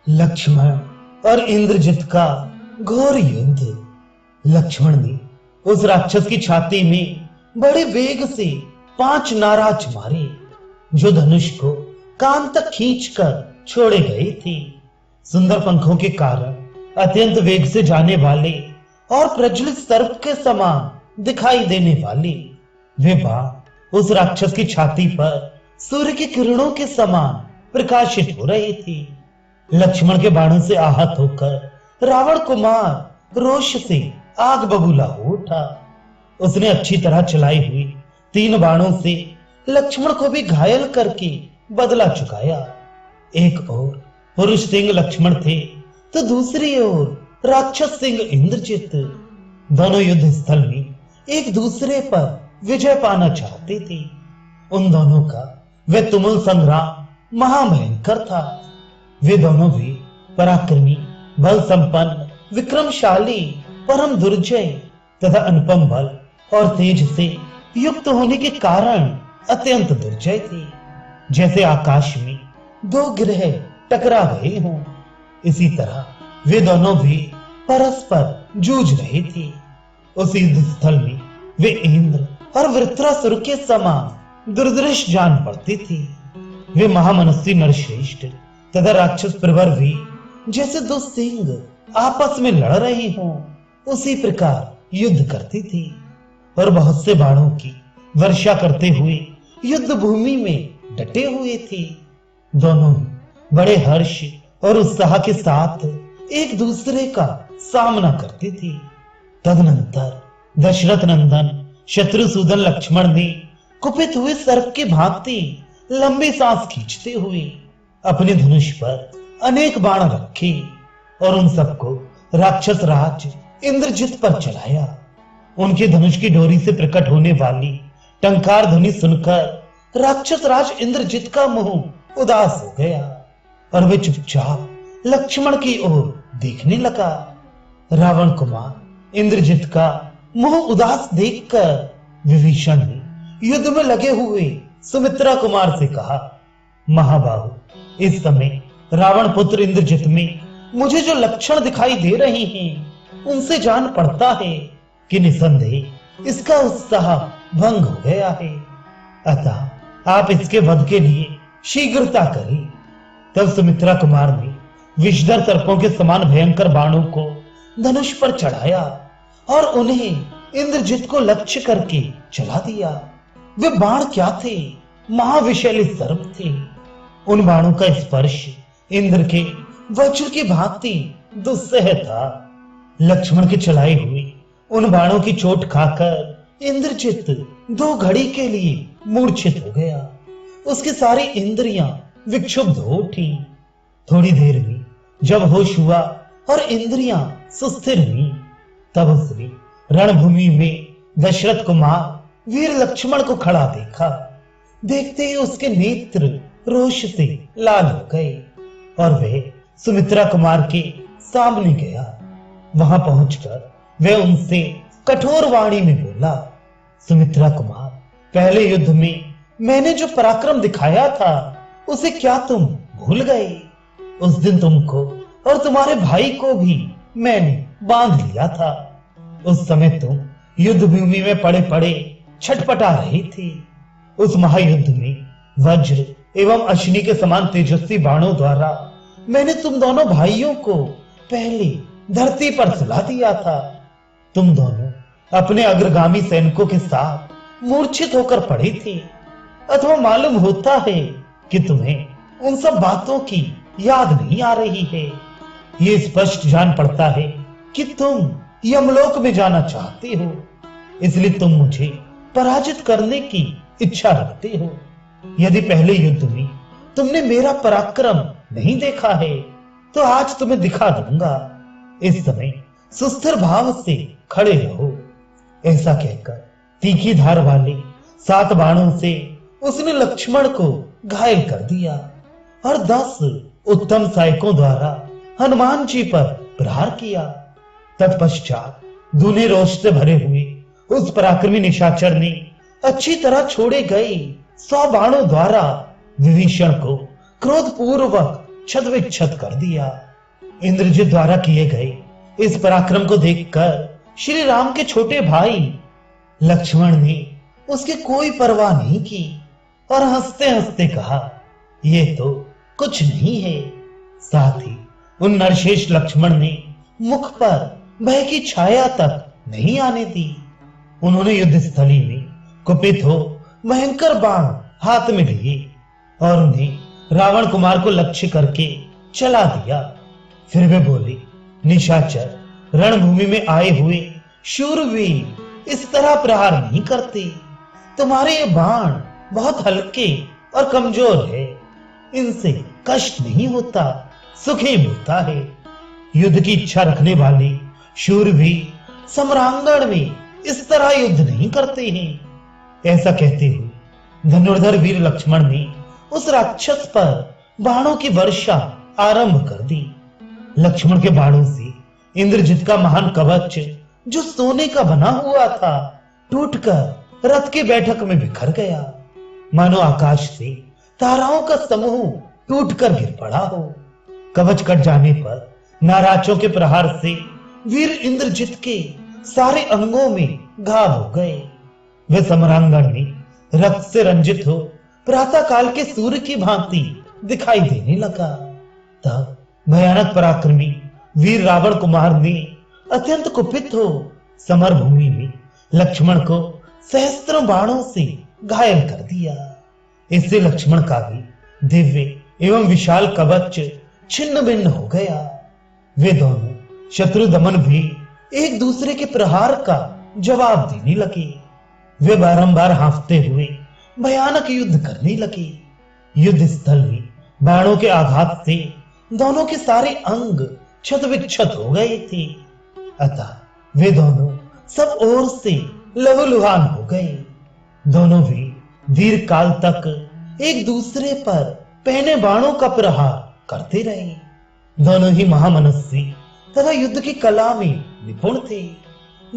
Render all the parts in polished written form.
लक्ष्मण और इंद्रजित का घोर युद्ध। लक्ष्मण ने उस राक्षस की छाती में बड़े वेग से 5 नाराज मारे, जो धनुष को कान तक खींचकर छोड़े गए थे। सुंदर पंखों के कारण अत्यंत वेग से जाने वाले और प्रज्वलित सर्प के समान दिखाई देने वाले वे बाण उस राक्षस की छाती पर सूर्य की किरणों के समान प्रकाशित हो रहे थे। लक्ष्मण के बाणों से आहत होकर रावण कुमार रोष से आग बबूला हो उठा। उसने अच्छी तरह चलाई हुई 3 बाणों से लक्ष्मण को भी घायल करके बदला चुकाया। एक ओर पुरुष सिंह लक्ष्मण थे तो दूसरी ओर राक्षस सिंह इंद्रजित। दोनों युद्ध स्थल में एक दूसरे पर विजय पाना चाहते थे। उन दोनों का वह तुमुल संग्राम महाभयंकर था। वे दोनों भी पराक्रमी, बल संपन्न, विक्रमशाली, परम दुर्जय तथा अनुपम बल और तेज से युक्त होने के कारण अत्यंत दुर्जय थे। जैसे आकाश में 2 ग्रह टकरा गए हों, इसी तरह वे दोनों भी परस्पर जूझ रहे थे। उस युद्ध स्थल में वे इंद्र और वृत्रासुर के समान दुर्दृश जान पड़ते थे। वे महामनस्वी नरश्रेष्ठ तथा राक्षस प्रवर भी जैसे 2 सिंह आपस में लड़ रहे हों, उसी प्रकार युद्ध करते थे और बहुत से बाणों की वर्षा करते हुए युद्ध भूमि में डटे हुए थे। दोनों बड़े हर्ष और उत्साह के साथ एक दूसरे का सामना करते थे। तदनंतर दशरथ नंदन शत्रुसूदन लक्ष्मण ने कुपित हुए सर्प की भांति लंबी सांस खींचते हुए अपने धनुष पर अनेक बाण रखे और उन सबको राक्षस राज इंद्रजित पर चलाया। उनके धनुष की डोरी से प्रकट होने वाली टंकार ध्वनि सुनकर राक्षस राज इंद्रजित का मुंह उदास हो गया और वे चुपचाप लक्ष्मण की ओर देखने लगा। रावण कुमार इंद्रजित का मुंह उदास देखकर विभीषण ने युद्ध में लगे हुए सुमित्रा कुमार से कहा, महाबाहु, इस समय रावण पुत्र इंद्रजित में मुझे जो लक्षण दिखाई दे रहे हैं, उनसे जान पड़ता है कि निसंदेह इसका उत्साह भंग हो गया है। अतः आप इसके वध के लिए शीघ्रता करें। तब सुमित्रा कुमार ने विषधर सर्पों के समान भयंकर बाणों को धनुष पर चढ़ाया और उन्हें इंद्रजित को लक्ष्य करके चला दिया। वे बाण क्या थे? महाविषैली सर्प थे। उन बाणों का स्पर्श इंद्र के वज्र की भांति दुस्सह था। लक्ष्मण के चलाए हुए उन बाणों की चोट खाकर इंद्रजित 2 घड़ी के लिए मूर्छित हो गया। उसकी सारी इंद्रियां विक्षुब्ध हो उठी। थोड़ी देर में जब होश हुआ और इंद्रियां सुस्थिर हुई, तब उसने रणभूमि में दशरथ कुमार वीर लक्ष्मण को खड़ा देखा। देखते ही उसके नेत्र रोष से लाल हो गए और वह सुमित्रा कुमार के सामने गया। वहां पहुंचकर वह उनसे कठोर वाणी में बोला, सुमित्रा कुमार, पहले युद्ध में मैंने जो पराक्रम दिखाया था उसे क्या तुम भूल गए? उस दिन तुमको और तुम्हारे भाई को भी मैंने बांध लिया था। उस समय तुम युद्ध भूमि में पड़े पड़े छटपटा रहे थे। उस महायुद्ध में वज्र एवं अश्नि के समान तेजस्वी बाणों द्वारा मैंने तुम दोनों भाइयों को पहले धरती पर सुला दिया था। तुम दोनों अपने अग्रगामी सैनिकों के साथ मूर्छित होकर पड़े थे, अथवा मालूम होता है कि तुम्हें उन सब बातों की याद नहीं आ रही है। ये स्पष्ट जान पड़ता है कि तुम यमलोक में जाना चाहते हो, इसलिए तुम मुझे पराजित करने की इच्छा रखते हो। यदि पहले युद्ध में तुमने मेरा पराक्रम नहीं देखा है तो आज तुम्हें दिखा दूंगा। इस समय सुस्थिर भाव से खड़े रहो। ऐसा कहकर तीखी धार वाले 7 बाणों से उसने लक्ष्मण को घायल कर दिया और 10 उत्तम सहायकों द्वारा हनुमान जी पर प्रहार किया। तत्पश्चात दूने रोष से भरे हुए उस पराक्रमी निशाचर ने अच्छी तरह छोड़े गए 100 बाणों द्वारा विभीषण को क्रोध पूर्वक छत कर दिया। इंद्रजित द्वारा किए गए इस पराक्रम को देखकर श्री राम के छोटे भाई लक्ष्मण ने उसकी कोई परवाह नहीं की और हंसते हंसते कहा, ये तो कुछ नहीं है। साथ ही उन नरशेष लक्ष्मण ने मुख पर भय की छाया तक नहीं आने दी। उन्होंने युद्ध स्थली में कुपित हो भयंकर बाण हाथ में लिए और उन्हें रावण कुमार को लक्ष्य करके चला दिया। फिर वे बोले, निशाचर, रणभूमि में आए हुए शूरवीर इस तरह प्रहार नहीं करते। तुम्हारे ये बाण बहुत हल्के और कमजोर है, इनसे कष्ट नहीं होता, सुख ही मिलता है। युद्ध की इच्छा रखने वाले शूरवीर सम्रांगण में इस तरह युद्ध नहीं करते हैं। ऐसा कहते हुए धनुर्धर वीर लक्ष्मण ने उस राक्षस पर बाणों की वर्षा आरंभ कर दी। लक्ष्मण के बाणों से इंद्रजित का महान कवच, जो सोने का बना हुआ था, टूटकर रथ की बैठक में बिखर गया। मानो आकाश से ताराओं का समूह टूटकर गिर पड़ा हो। कवच कट जाने पर नाराजों के प्रहार से वीर इंद्रजित के सारे अंगों में घाव हो गए। वे सम्रांगण में रक्त से रंजित हो प्रातः काल के सूर्य की भांति दिखाई देने लगा। तब भयानक पराक्रमी वीर रावण कुमार ने अत्यंत कुपित हो समर भूमि में लक्ष्मण को सहस्त्रों बाणों से घायल कर दिया। इससे लक्ष्मण का भी दिव्य एवं विशाल कवच छिन्न भिन्न हो गया। वे दोनों शत्रु दमन भी एक दूसरे के प्रहार का जवाब देने लगे। वे बारंबार हांफते हुए भयानक युद्ध करने लगे। युद्ध स्थल में बाणों के आघात से दोनों के सारे अंग क्षत विक्षत हो गए थे। अतः वे दोनों सब ओर से लहूलुहान हो गए। दोनों भी दीर्घ काल तक एक दूसरे पर पहने बाणों का प्रहार करते रहे। दोनों ही महामनस्वी तथा युद्ध की कला में निपुण थे।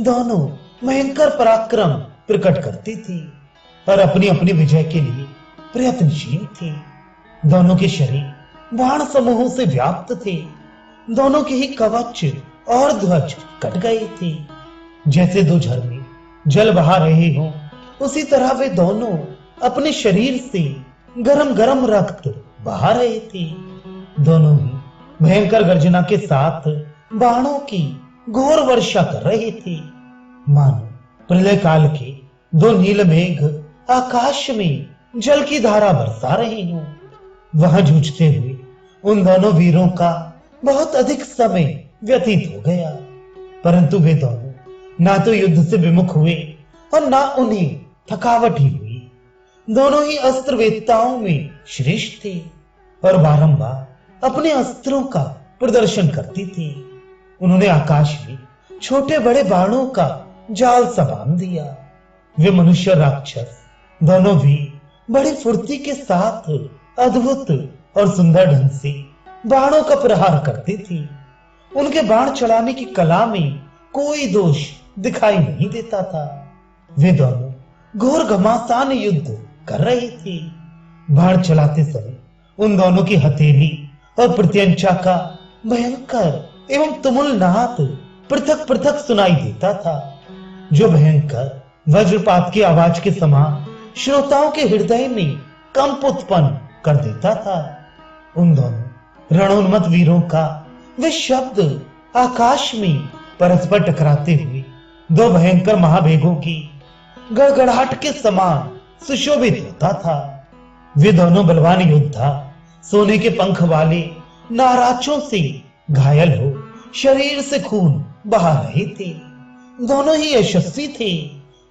दोनों भयंकर पराक्रम प्रकट करते थे और अपनी अपनी विजय के लिए प्रयत्नशील थे। दोनों के शरीर बाण समूहों से व्याप्त थे। दोनों के ही कवच और ध्वज कट गए थे। जैसे दो झरने जल बहा रहे हों, उसी तरह वे दोनों अपने शरीर से गरम गरम रक्त बहा रहे थे। दोनों ही भयंकर गर्जना के साथ बाणों की घोर वर्षा कर रहे थे। मानो प्रलय काल के दो नील मेघ आकाश में जल की धारा बरसा रहे हों। वहां जूझते हुए उन दोनों वीरों का बहुत अधिक समय व्यतीत हो गया, परंतु वे दोनों ना तो युद्ध से विमुख हुए और ना उन्हें थकावट ही हुई। दोनों ही अस्त्र वेत्ताओं में श्रेष्ठ थे और बारंबार अपने अस्त्रों का प्रदर्शन करते थे। उन्होंने आकाश में छोटे बड़े बाणों का जाल सा बांध दिया। वे मनुष्य और राक्षस दोनों भी बड़ी फुर्ती के साथ अद्भुत और सुंदर ढंग से बाणों का प्रहार करते थे। उनके बाण चलाने की कला में कोई दोष दिखाई नहीं देता था। वे दोनों घोर घमासान युद्ध कर रहे थे। बाण चलाते समय उन दोनों की हथेली और प्रत्यंचा का भयंकर एवं तुमुल नाद पृथक पृथक सुनाई देता था, जो भयंकर वज्रपात की आवाज के समान श्रोताओं के हृदय में कंप उत्पन्न कर देता था। उन दोनों रणोन्मत्त वीरों का वे शब्द आकाश में परस्पर टकराते हुए दो भयंकर महावेगों की गड़गड़ाहट के समान सुशोभित होता था। वे दोनों बलवान योद्धा सोने के पंख वाले नाराजों से घायल हो शरीर से खून बहा रहे थे। दोनों ही यशस्वी थे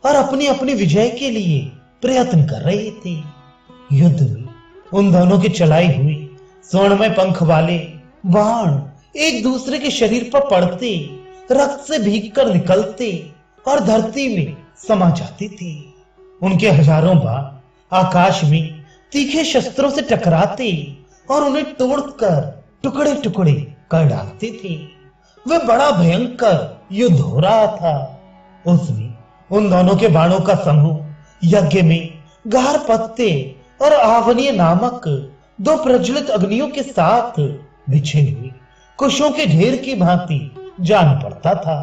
और अपनी अपनी विजय के लिए प्रयत्न कर रहे थे। युद्ध में उन दोनों के चलाई हुई स्वर्णमय पंख वाले बाण एक दूसरे के शरीर पर पड़ते रक्त से भीगकर निकलते और धरती में समा जाते थे। उनके हजारों बाण आकाश में तीखे शस्त्रों से टकराते और उन्हें तोड़कर टुकड़े टुकड़े कर डालते थे। वे बड़ा भयंकर युद्ध हो रहा था। उसमें उन दोनों के बाणों का समूह यज्ञ में गार पत्ते और आवनीय नामक दो प्रज्वलित अग्नियों के साथ बिछे हुए कुशों के ढेर की भांति जान पड़ता था।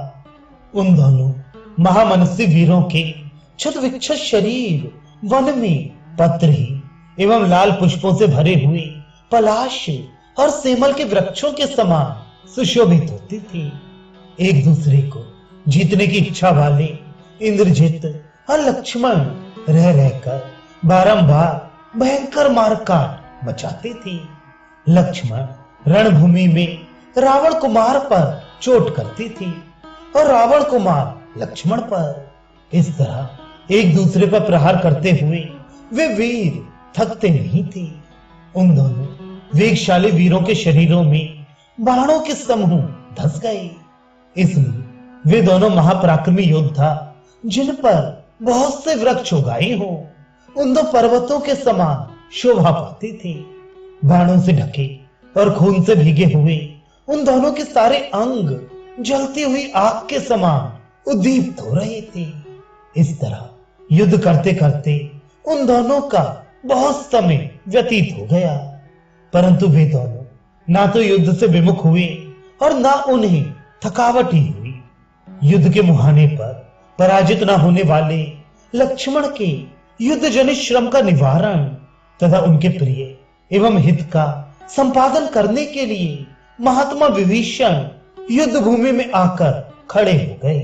उन दोनों महामनस्वी वीरों के क्षत विक्षत शरीर वन में पत्र ही एवं लाल पुष्पों से भरे हुए पलाश और सेमल के वृक्षों के समान सुशोभित होती थी। एक दूसरे को जीतने की इच्छा वाले इंद्रजित और लक्ष्मण रह रहकर बारंबार भयंकर मारकाट मचाते थे। लक्ष्मण रणभूमि में रावण कुमार पर चोट करती थी और रावण कुमार लक्ष्मण पर। इस तरह एक दूसरे पर प्रहार करते हुए वे वीर थकते नहीं थे। उन दोनों वेगशाली वीरों के शरीरों में बाणों के समूह धस गए। इसलिए वे दोनों महापराक्रमी योद्धा, जिन पर बहुत से वृक्ष उगाए हों, उन दो पर्वतों के समान शोभा पाते थे। बाणों से ढके और खून से भीगे हुए उन दोनों के सारे अंग जलती हुई आग के समान उद्दीप्त हो रहे थे। इस तरह युद्ध करते करते उन दोनों का बहुत समय व्यतीत हो गया, परंतु वे दोनों ना तो युद्ध से विमुख हुए और ना उन्हें थकावट ही हुई। युद्ध के मुहाने पर पराजित न होने वाले लक्ष्मण के युद्ध जनित श्रम का निवारण तथा उनके प्रिय एवं हित का संपादन करने के लिए महात्मा विभीषण युद्ध भूमि में आकर खड़े हो गए।